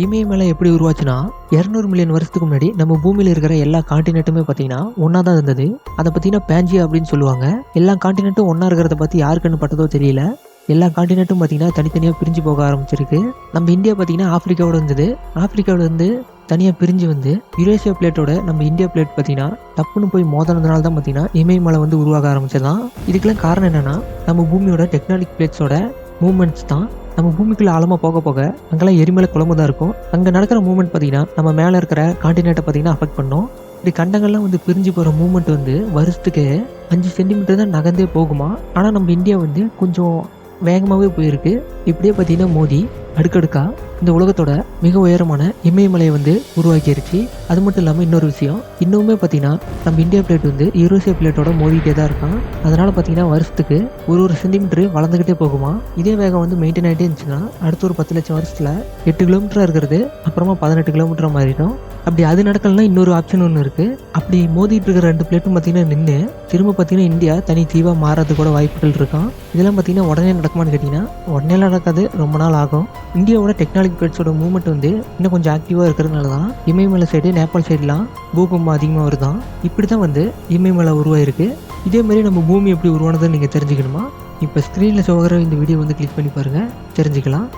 இமயமலை எப்படி உருவாச்சுன்னா 200 மில்லியன் வருஷத்துக்கு முன்னாடி நம்ம பூமியில இருக்கிற எல்லா காண்டினென்ட்டுமே பார்த்தீங்கன்னா ஒன்றா தான் இருந்தது. அதை பார்த்தீங்கன்னா பேஞ்சியா அப்படின்னு சொல்லுவாங்க. எல்லா காண்டினென்ட்டும் ஒன்றா இருக்கிறத பற்றி யாருக்குன்னு பட்டதோ தெரியல. எல்லா காண்டினென்ட்டும் பார்த்தீங்கன்னா தனித்தனியாக பிரிஞ்சு போக ஆரம்பிச்சிருக்கு. நம்ம இந்தியா பார்த்தீங்கன்னா ஆப்பிரிக்காவோட இருந்தது. ஆப்பிரிக்காவில் இருந்து தனியாக பிரிஞ்சு வந்து யுரேஷியா பிளேட்டோட நம்ம இந்தியா பிளேட் பார்த்தீங்கன்னா டப்புன்னு போய் மோதினதுனால தான் பார்த்தீங்கன்னா இமயமலை வந்து உருவாக ஆரம்பிச்சதான். இதுக்கெல்லாம் காரணம் என்னன்னா நம்ம பூமியோட டெக்டானிக் பிளேட்ஸோட மூமெண்ட்ஸ் தான். நம்ம பூமிக்குள்ள ஆழமா போக போக அங்கெல்லாம் எரிமலை குழம்பு தான் இருக்கும். அங்கே நடக்கிற மூமெண்ட் பார்த்தீங்கன்னா நம்ம மேலே இருக்கிற காண்டினென்ட்டை பார்த்தீங்கன்னா அஃபெக்ட் பண்ணும். இப்படி கண்டங்கள்லாம் வந்து பிரிஞ்சு போகிற மூமெண்ட் வந்து வருஷத்துக்கு 5 சென்டிமீட்டர் தான் நகர்ந்தே போகுமா. ஆனால் நம்ம இந்தியா வந்து கொஞ்சம் வேகமாகவே போயிருக்கு. இப்படியே பார்த்தீங்கன்னா மோதி அடுக்கடுக்கா இந்த உலகத்தோட மிக உயரமான இமயமலையை வந்து உருவாக்கிருச்சு. அது மட்டும் இல்லாமல் இன்னொரு விஷயம், இன்னுமே பார்த்தீங்கன்னா நம்ம இந்தியா பிளேட் வந்து யூரோசியா பிளேட்டோட மோதிட்டே தான் இருக்கான். அதனால பார்த்தீங்கன்னா வருஷத்துக்கு ஒரு சென்டிமீட்டர் வளர்ந்துக்கிட்டே போகுமா. இதே வேகம் வந்து மெயின்டைன் ஆகிட்டே இருந்துச்சுன்னா அடுத்த ஒரு 10 லட்சம் வருஷத்தில் 8 கிலோமீட்டராக இருக்கிறது அப்புறமா 18 கிலோமீட்டராக மாறிடும். அப்படி அது நடக்கலன்னா இன்னொரு ஆப்ஷன் ஒன்று இருக்குது. அப்படி மோதிட்டு இருக்கிற 2 பிளேட்டும் பார்த்தீங்கன்னா நின்று திரும்ப பார்த்தீங்கன்னா இந்தியா தனி தீவாக மாறது கூட வாய்ப்புகள் இருக்கான். இதெல்லாம் பார்த்தீங்கன்னா உடனே நடக்குமான்னு கேட்டிங்கன்னா உடனே நடக்காது, ரொம்ப நாள் ஆகும். இந்தியாவோட டெக்னாலஜி பிளேட்ஸோட மூவ்மெண்ட் வந்து இன்னும் கொஞ்சம் ஆக்டிவாக இருக்கிறதுனால தான் இமயமலை சைடு நேபாள் சைடுலாம் பூகம்பம் அதிகமாக வருதான். இப்படி தான் வந்து இமயமலை உருவாயிருக்கு. இதே மாதிரி நம்ம பூமி எப்படி உருவானதுன்னு நீங்கள் தெரிஞ்சுக்கணுமா? இப்போ ஸ்க்ரீனில் சோகிற இந்த வீடியோ வந்து கிளிக் பண்ணி பாருங்கள், தெரிஞ்சுக்கலாம்.